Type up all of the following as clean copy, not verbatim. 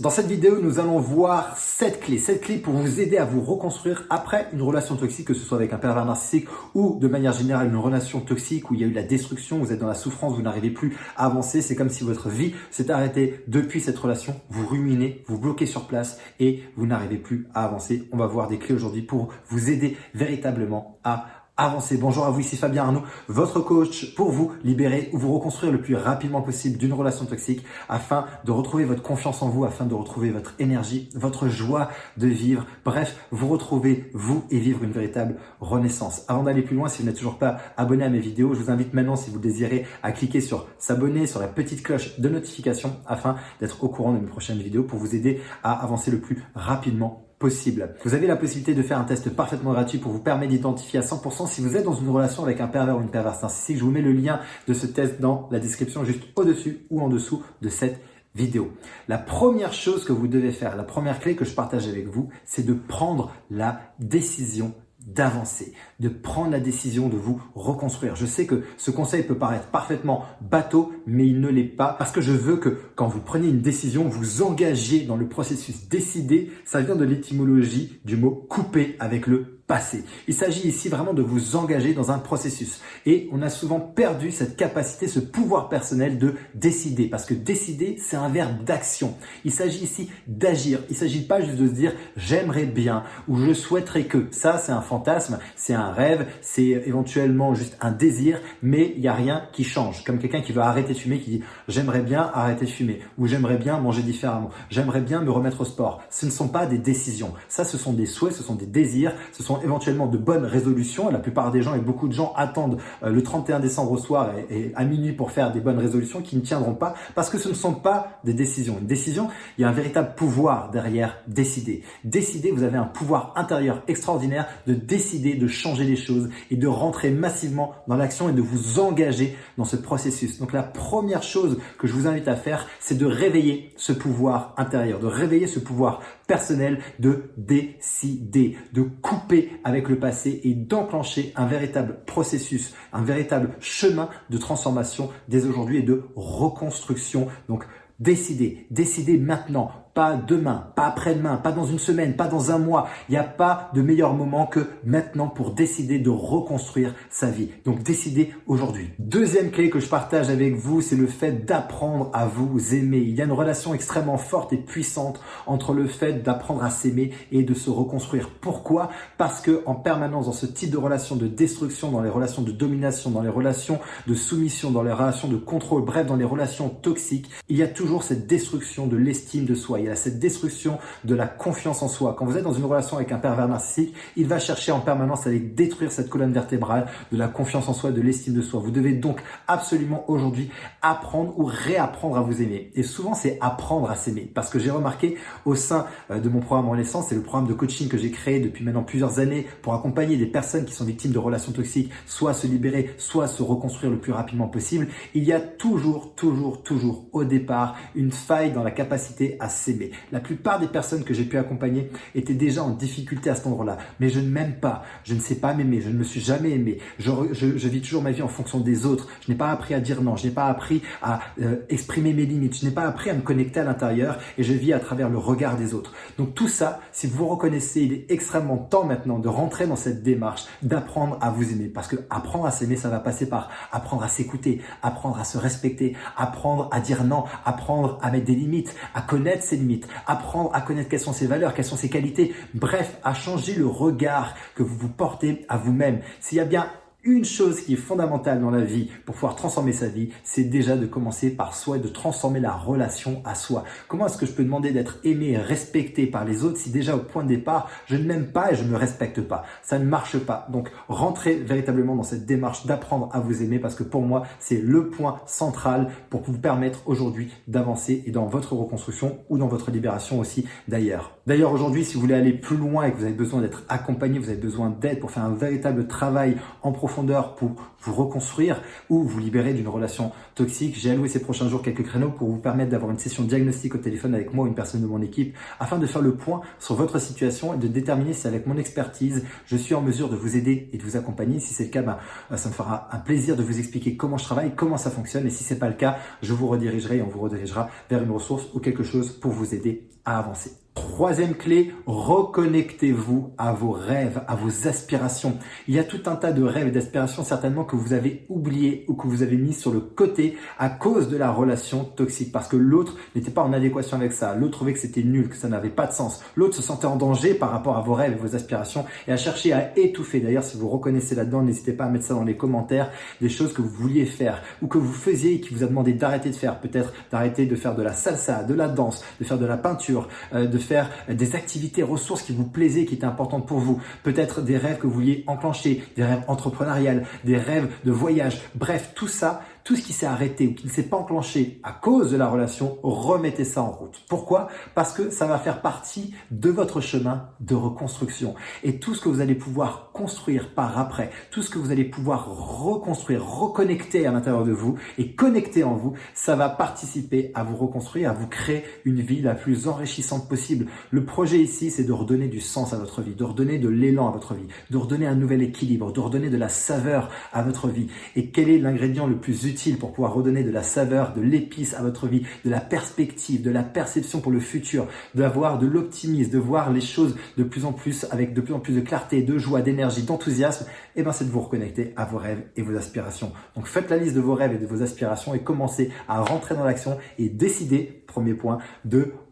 Dans cette vidéo, nous allons voir 7 clés pour vous aider à vous reconstruire après une relation toxique, que ce soit avec un pervers narcissique ou de manière générale une relation toxique où il y a eu de la destruction, vous êtes dans la souffrance, vous n'arrivez plus à avancer, c'est comme si votre vie s'était arrêtée depuis cette relation, vous ruminez, vous bloquez sur place et vous n'arrivez plus à avancer. On va voir des clés aujourd'hui pour vous aider véritablement à avancer. Bonjour à vous, ici Fabien Arnaud, votre coach pour vous libérer ou vous reconstruire le plus rapidement possible d'une relation toxique afin de retrouver votre confiance en vous, afin de retrouver votre énergie, votre joie de vivre. Bref, vous retrouver vous et vivre une véritable renaissance. Avant d'aller plus loin, si vous n'êtes toujours pas abonné à mes vidéos, je vous invite maintenant, si vous le désirez, à cliquer sur s'abonner, sur la petite cloche de notification afin d'être au courant de mes prochaines vidéos pour vous aider à avancer le plus rapidement possible. Vous avez la possibilité de faire un test parfaitement gratuit pour vous permettre d'identifier à 100% si vous êtes dans une relation avec un pervers ou une perverse narcissique. Je vous mets le lien de ce test dans la description juste au-dessus ou en dessous de cette vidéo. La première chose que vous devez faire, la première clé que je partage avec vous, c'est de prendre la décision d'avancer, de prendre la décision de vous reconstruire. Je sais que ce conseil peut paraître parfaitement bateau, mais il ne l'est pas parce que je veux que quand vous prenez une décision, vous engagez dans le processus. Décider, ça vient de l'étymologie du mot couper avec le passé. Il s'agit ici vraiment de vous engager dans un processus. Et on a souvent perdu cette capacité, ce pouvoir personnel de décider. Parce que décider, c'est un verbe d'action. Il s'agit ici d'agir. Il ne s'agit pas juste de se dire « j'aimerais bien » ou « je souhaiterais que ». Ça, c'est un fantasme, c'est un rêve, c'est éventuellement juste un désir, mais il n'y a rien qui change. Comme quelqu'un qui veut arrêter de fumer, qui dit « j'aimerais bien arrêter de fumer » ou « j'aimerais bien manger différemment »,« j'aimerais bien me remettre au sport ». Ce ne sont pas des décisions. Ça, ce sont des souhaits, ce sont des désirs, ce sont éventuellement de bonnes résolutions. La plupart des gens et beaucoup de gens attendent le 31 décembre au soir et à minuit pour faire des bonnes résolutions qui ne tiendront pas parce que ce ne sont pas des décisions. Une décision, il y a un véritable pouvoir derrière décider. Décider, vous avez un pouvoir intérieur extraordinaire de décider, de changer les choses et de rentrer massivement dans l'action et de vous engager dans ce processus. Donc la première chose que je vous invite à faire, c'est de réveiller ce pouvoir intérieur, de réveiller ce pouvoir personnel de décider, de couper avec le passé et d'enclencher un véritable processus, un véritable chemin de transformation dès aujourd'hui et de reconstruction. Donc décidez maintenant. Pas demain, pas après-demain, pas dans une semaine, pas dans un mois. Il n'y a pas de meilleur moment que maintenant pour décider de reconstruire sa vie. Donc décidez aujourd'hui. Deuxième clé que je partage avec vous, c'est le fait d'apprendre à vous aimer. Il y a une relation extrêmement forte et puissante entre le fait d'apprendre à s'aimer et de se reconstruire. Pourquoi? Parce que en permanence dans ce type de relation de destruction, dans les relations de domination, dans les relations de soumission, dans les relations de contrôle, bref, dans les relations toxiques, il y a toujours cette destruction de l'estime de soi. Il y a cette destruction de la confiance en soi. Quand vous êtes dans une relation avec un pervers narcissique, il va chercher en permanence à aller détruire cette colonne vertébrale de la confiance en soi, de l'estime de soi. Vous devez donc absolument aujourd'hui apprendre ou réapprendre à vous aimer. Et souvent, c'est apprendre à s'aimer. Parce que j'ai remarqué au sein de mon programme Renaissance, c'est le programme de coaching que j'ai créé depuis maintenant plusieurs années pour accompagner des personnes qui sont victimes de relations toxiques, soit à se libérer, soit à se reconstruire le plus rapidement possible. Il y a toujours au départ une faille dans la capacité à s'aimer. La plupart des personnes que j'ai pu accompagner étaient déjà en difficulté à cet endroit-là. Mais je ne m'aime pas, je ne sais pas m'aimer, je ne me suis jamais aimé. Je vis toujours ma vie en fonction des autres. Je n'ai pas appris à dire non, je n'ai pas appris à exprimer mes limites, je n'ai pas appris à me connecter à l'intérieur et je vis à travers le regard des autres. Donc tout ça, si vous vous reconnaissez, il est extrêmement temps maintenant de rentrer dans cette démarche, d'apprendre à vous aimer. Parce que apprendre à s'aimer, ça va passer par apprendre à s'écouter, apprendre à se respecter, apprendre à dire non, apprendre à mettre des limites, à connaître ses limites, apprendre à connaître quelles sont ses valeurs, quelles sont ses qualités, bref, à changer le regard que vous vous portez à vous-même. S'il y a bien une chose qui est fondamentale dans la vie pour pouvoir transformer sa vie, c'est déjà de commencer par soi et de transformer la relation à soi. Comment est-ce que je peux demander d'être aimé et respecté par les autres si déjà au point de départ, je ne m'aime pas et je ne me respecte pas? Ça ne marche pas. Donc, rentrez véritablement dans cette démarche d'apprendre à vous aimer parce que pour moi, c'est le point central pour vous permettre aujourd'hui d'avancer et dans votre reconstruction ou dans votre libération aussi d'ailleurs. D'ailleurs, aujourd'hui, si vous voulez aller plus loin et que vous avez besoin d'être accompagné, vous avez besoin d'aide pour faire un véritable travail en profondeur profondeur pour vous reconstruire ou vous libérer d'une relation toxique, j'ai alloué ces prochains jours quelques créneaux pour vous permettre d'avoir une session diagnostic au téléphone avec moi ou une personne de mon équipe afin de faire le point sur votre situation et de déterminer si avec mon expertise, je suis en mesure de vous aider et de vous accompagner. Si c'est le cas, ça me fera un plaisir de vous expliquer comment je travaille, comment ça fonctionne. Et si c'est pas le cas, je vous redirigerai et on vous redirigera vers une ressource ou quelque chose pour vous aider à avancer. Troisième clé, reconnectez-vous à vos rêves, à vos aspirations. Il y a tout un tas de rêves et d'aspirations certainement que vous avez oubliés ou que vous avez mis sur le côté à cause de la relation toxique parce que l'autre n'était pas en adéquation avec ça. L'autre trouvait que c'était nul, que ça n'avait pas de sens. L'autre se sentait en danger par rapport à vos rêves et vos aspirations et a cherché à étouffer. D'ailleurs, si vous reconnaissez là-dedans, n'hésitez pas à mettre ça dans les commentaires, des choses que vous vouliez faire ou que vous faisiez et qui vous a demandé d'arrêter de faire. Peut-être d'arrêter de faire de la salsa, de la danse, de faire de la peinture, de faire des activités ressources qui vous plaisaient, qui étaient importantes pour vous. Peut-être des rêves que vous vouliez enclencher, des rêves entrepreneuriales, des rêves de voyage. Bref, tout ça, tout ce qui s'est arrêté ou qui ne s'est pas enclenché à cause de la relation, remettez ça en route. Pourquoi? Parce que ça va faire partie de votre chemin de reconstruction. Et tout ce que vous allez pouvoir construire par après, tout ce que vous allez pouvoir reconstruire, reconnecter à l'intérieur de vous et connecter en vous, ça va participer à vous reconstruire, à vous créer une vie la plus enrichissante possible. Le projet ici, c'est de redonner du sens à votre vie, de redonner de l'élan à votre vie, de redonner un nouvel équilibre, de redonner de la saveur à votre vie. Et quel est l'ingrédient le plus utile pour pouvoir redonner de la saveur, de l'épice à votre vie, de la perspective, de la perception pour le futur, d'avoir de l'optimisme, de voir les choses de plus en plus avec de plus en plus de clarté, de joie, d'énergie, d'enthousiasme, et c'est de vous reconnecter à vos rêves et vos aspirations. Donc faites la liste de vos rêves et de vos aspirations et commencez à rentrer dans l'action et décidez, premier point,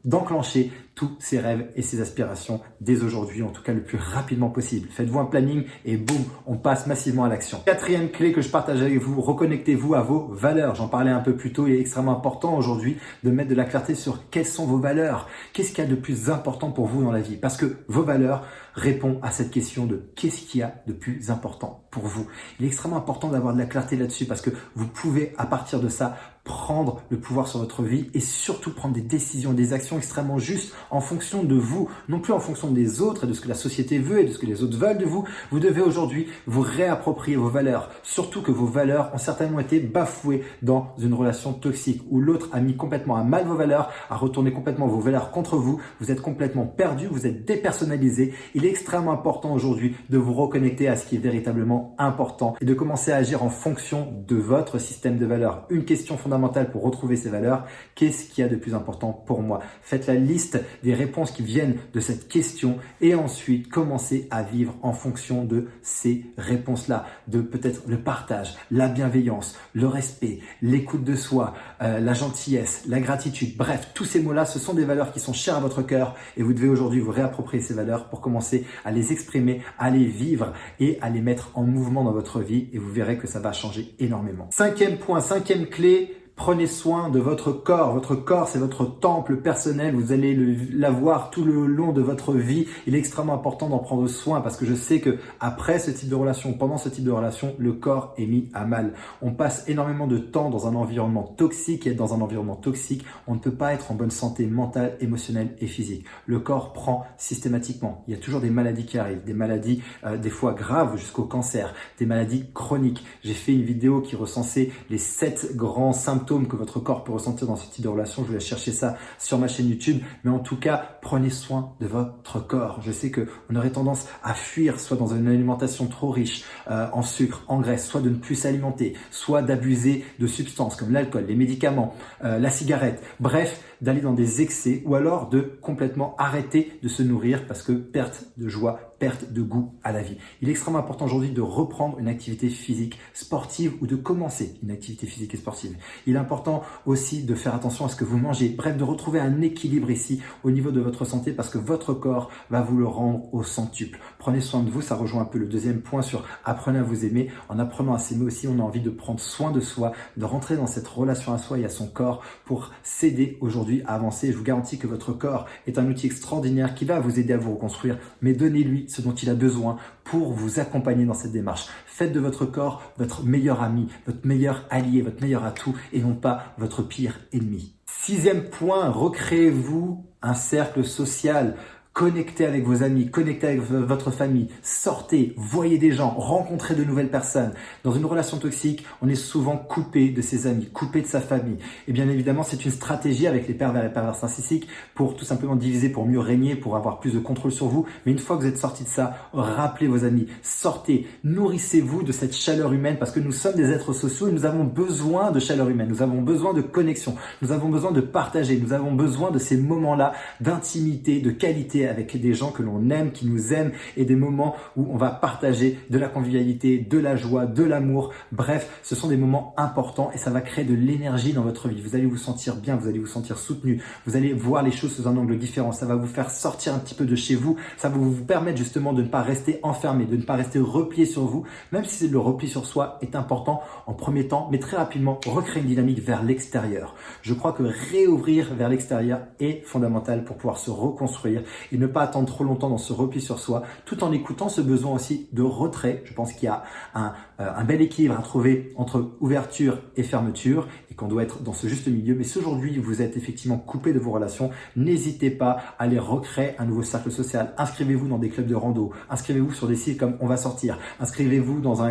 d'enclencher tous ces rêves et ces aspirations dès aujourd'hui, en tout cas le plus rapidement possible. Faites-vous un planning et boum, on passe massivement à l'action. Quatrième clé que je partage avec vous, reconnectez-vous à vos valeurs. J'en parlais un peu plus tôt, il est extrêmement important aujourd'hui de mettre de la clarté sur quelles sont vos valeurs. Qu'est-ce qu'il y a de plus important pour vous dans la vie? Parce que vos valeurs répondent à cette question de qu'est-ce qu'il y a de plus important pour vous. Il est extrêmement important d'avoir de la clarté là-dessus parce que vous pouvez à partir de ça prendre le pouvoir sur votre vie et surtout prendre des décisions, des actions extrêmement justes en fonction de vous, non plus en fonction des autres et de ce que la société veut et de ce que les autres veulent de vous. Vous devez aujourd'hui vous réapproprier vos valeurs, surtout que vos valeurs ont certainement été bafouées dans une relation toxique où l'autre a mis complètement à mal vos valeurs, a retourné complètement vos valeurs contre vous, vous êtes complètement perdu, vous êtes dépersonnalisé. Il est extrêmement important aujourd'hui de vous reconnecter à ce qui est véritablement important et de commencer à agir en fonction de votre système de valeurs. Une question fondamentale pour retrouver ces valeurs, qu'est-ce qu'il y a de plus important pour moi? Faites la liste des réponses qui viennent de cette question et ensuite commencez à vivre en fonction de ces réponses-là, de peut-être le partage, la bienveillance, le respect, l'écoute de soi, la gentillesse, la gratitude. Bref, tous ces mots-là, ce sont des valeurs qui sont chères à votre cœur et vous devez aujourd'hui vous réapproprier ces valeurs pour commencer à les exprimer, à les vivre et à les mettre en mouvement dans votre vie et vous verrez que ça va changer énormément. Cinquième point, cinquième clé, prenez soin de votre corps. Votre corps, c'est votre temple personnel. Vous allez l'avoir tout le long de votre vie. Il est extrêmement important d'en prendre soin parce que je sais que après ce type de relation, pendant ce type de relation, le corps est mis à mal. On passe énormément de temps dans un environnement toxique et être dans un environnement toxique, on ne peut pas être en bonne santé mentale, émotionnelle et physique. Le corps prend systématiquement. Il y a toujours des maladies qui arrivent, des maladies des fois graves jusqu'au cancer, des maladies chroniques. J'ai fait une vidéo qui recensait les 7 grands symptômes que votre corps peut ressentir dans ce type de relation. Je vous laisse chercher ça sur ma chaîne YouTube. Mais en tout cas, prenez soin de votre corps. Je sais qu'on aurait tendance à fuir, soit dans une alimentation trop riche en sucre, en graisse, soit de ne plus s'alimenter, soit d'abuser de substances comme l'alcool, les médicaments, la cigarette. Bref, d'aller dans des excès ou alors de complètement arrêter de se nourrir parce que perte de joie, perte de goût à la vie. Il est extrêmement important aujourd'hui de reprendre une activité physique sportive ou de commencer une activité physique et sportive. Il est important aussi de faire attention à ce que vous mangez, bref, de retrouver un équilibre ici au niveau de votre santé parce que votre corps va vous le rendre au centuple. Prenez soin de vous, ça rejoint un peu le deuxième point sur apprenez à vous aimer. En apprenant à s'aimer aussi, on a envie de prendre soin de soi, de rentrer dans cette relation à soi et à son corps pour s'aider aujourd'hui à avancer. Je vous garantis que votre corps est un outil extraordinaire qui va vous aider à vous reconstruire, mais donnez-lui ce dont il a besoin pour vous accompagner dans cette démarche. Faites de votre corps votre meilleur ami, votre meilleur allié, votre meilleur atout et non pas votre pire ennemi. Sixième point, recréez-vous un cercle social. Connectez avec vos amis, connectez avec votre famille, sortez, voyez des gens, rencontrez de nouvelles personnes. Dans une relation toxique, on est souvent coupé de ses amis, coupé de sa famille. Et bien évidemment, c'est une stratégie avec les pervers et perverses narcissiques pour tout simplement diviser, pour mieux régner, pour avoir plus de contrôle sur vous. Mais une fois que vous êtes sorti de ça, rappelez vos amis, sortez, nourrissez-vous de cette chaleur humaine parce que nous sommes des êtres sociaux et nous avons besoin de chaleur humaine, nous avons besoin de connexion, nous avons besoin de partager, nous avons besoin de ces moments-là d'intimité, de qualité avec des gens que l'on aime, qui nous aiment et des moments où on va partager de la convivialité, de la joie, de l'amour. Bref, ce sont des moments importants et ça va créer de l'énergie dans votre vie. Vous allez vous sentir bien, vous allez vous sentir soutenu, vous allez voir les choses sous un angle différent. Ça va vous faire sortir un petit peu de chez vous, ça va vous permettre justement de ne pas rester enfermé, de ne pas rester replié sur vous, même si le repli sur soi est important en premier temps, mais très rapidement, recréer une dynamique vers l'extérieur. Je crois que réouvrir vers l'extérieur est fondamental pour pouvoir se reconstruire et ne pas attendre trop longtemps dans ce repli sur soi, tout en écoutant ce besoin aussi de retrait. Je pense qu'il y a un bel équilibre à trouver entre ouverture et fermeture et qu'on doit être dans ce juste milieu. Mais si aujourd'hui vous êtes effectivement coupé de vos relations, n'hésitez pas à aller recréer un nouveau cercle social. Inscrivez-vous dans des clubs de rando, inscrivez-vous sur des sites comme On va sortir, inscrivez-vous dans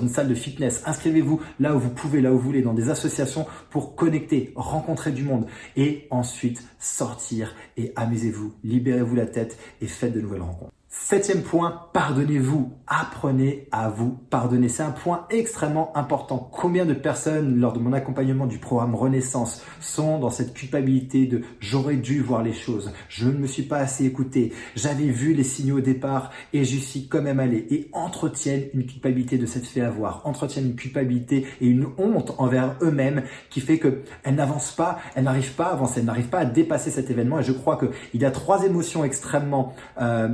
une salle de fitness, inscrivez-vous là où vous pouvez, là où vous voulez, dans des associations pour connecter, rencontrer du monde et ensuite sortir et amusez-vous, libérez-vous la tête et faites de nouvelles rencontres. 7e point, pardonnez-vous. Apprenez à vous pardonner. C'est un point extrêmement important. Combien de personnes, lors de mon accompagnement du programme Renaissance, sont dans cette culpabilité de « j'aurais dû voir les choses, je ne me suis pas assez écouté, j'avais vu les signaux au départ et j'y suis quand même allé » et entretiennent une culpabilité de s'être fait avoir, entretiennent une culpabilité et une honte envers eux-mêmes qui fait qu'elles n'avancent pas, elles n'arrivent pas à avancer, elles n'arrivent pas à dépasser cet événement. Et je crois qu'il y a 3 émotions extrêmement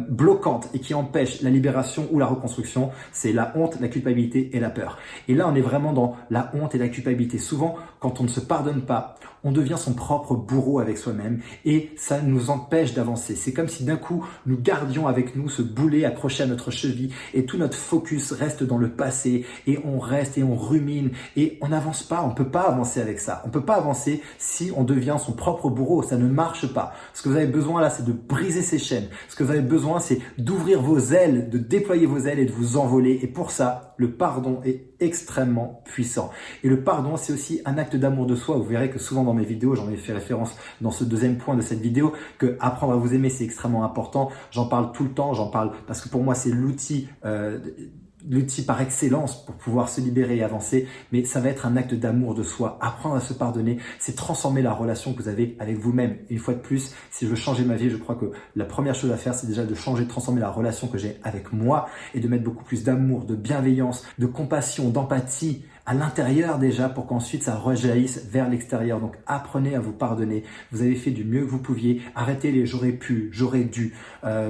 bloquantes et qui empêche la libération ou la reconstruction, c'est la honte, la culpabilité et la peur. Et là, on est vraiment dans la honte et la culpabilité. Souvent, quand on ne se pardonne pas, on devient son propre bourreau avec soi-même et ça nous empêche d'avancer. C'est comme si d'un coup, nous gardions avec nous ce boulet accroché à notre cheville et tout notre focus reste dans le passé et on reste et on rumine et on n'avance pas. On ne peut pas avancer avec ça. On ne peut pas avancer si on devient son propre bourreau. Ça ne marche pas. Ce que vous avez besoin là, c'est de briser ces chaînes. Ce que vous avez besoin, c'est d'ouvrir vos ailes, de déployer vos ailes et de vous envoler. Et pour ça, le pardon est extrêmement puissant. Et le pardon, c'est aussi un acte d'amour de soi. Vous verrez que souvent dans mes vidéos, j'en ai fait référence dans ce 2e point de cette vidéo, que apprendre à vous aimer, c'est extrêmement important. J'en parle tout le temps, j'en parle parce que pour moi, c'est l'outil par excellence pour pouvoir se libérer et avancer, mais ça va être un acte d'amour de soi. Apprendre à se pardonner, c'est transformer la relation que vous avez avec vous-même. Une fois de plus, si je veux changer ma vie, je crois que la première chose à faire, c'est déjà de changer, de transformer la relation que j'ai avec moi et de mettre beaucoup plus d'amour, de bienveillance, de compassion, d'empathie à l'intérieur déjà pour qu'ensuite ça rejaillisse vers l'extérieur. Donc apprenez à vous pardonner. Vous avez fait du mieux que vous pouviez. Arrêtez les j'aurais pu, j'aurais dû,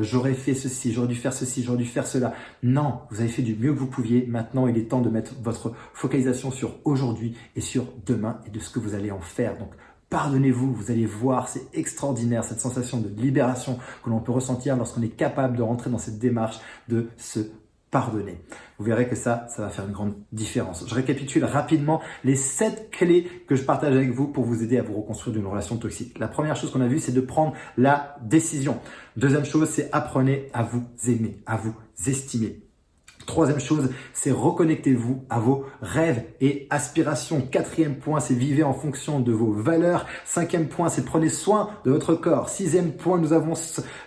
j'aurais fait ceci, j'aurais dû faire ceci, j'aurais dû faire cela. Non, vous avez fait du mieux que vous pouviez. Maintenant, il est temps de mettre votre focalisation sur aujourd'hui et sur demain et de ce que vous allez en faire. Donc pardonnez-vous, vous allez voir, c'est extraordinaire cette sensation de libération que l'on peut ressentir lorsqu'on est capable de rentrer dans cette démarche de se pardonner. Vous verrez que ça va faire une grande différence. Je récapitule rapidement les 7 clés que je partage avec vous pour vous aider à vous reconstruire d'une relation toxique. La première chose qu'on a vue, c'est de prendre la décision. Deuxième chose, c'est apprenez à vous aimer, à vous estimer. 3e chose, c'est reconnectez-vous à vos rêves et aspirations. 4e point, c'est vivez en fonction de vos valeurs. 5e point, c'est prenez soin de votre corps. 6e point, nous avons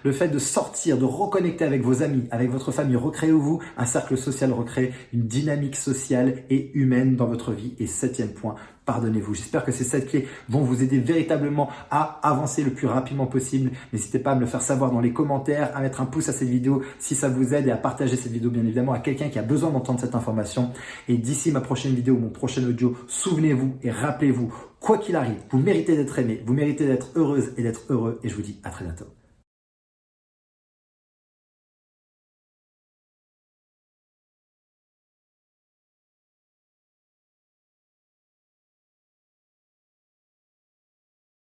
le fait de sortir, de reconnecter avec vos amis, avec votre famille. Recréez-vous un cercle social, recréez une dynamique sociale et humaine dans votre vie. Et 7e point, pardonnez-vous. J'espère que ces 7 clés vont vous aider véritablement à avancer le plus rapidement possible. N'hésitez pas à me le faire savoir dans les commentaires, à mettre un pouce à cette vidéo si ça vous aide et à partager cette vidéo bien évidemment à quelqu'un qui a besoin d'entendre cette information. Et d'ici ma prochaine vidéo, mon prochain audio, souvenez-vous et rappelez-vous, quoi qu'il arrive, vous méritez d'être aimé, vous méritez d'être heureuse et d'être heureux et je vous dis à très bientôt.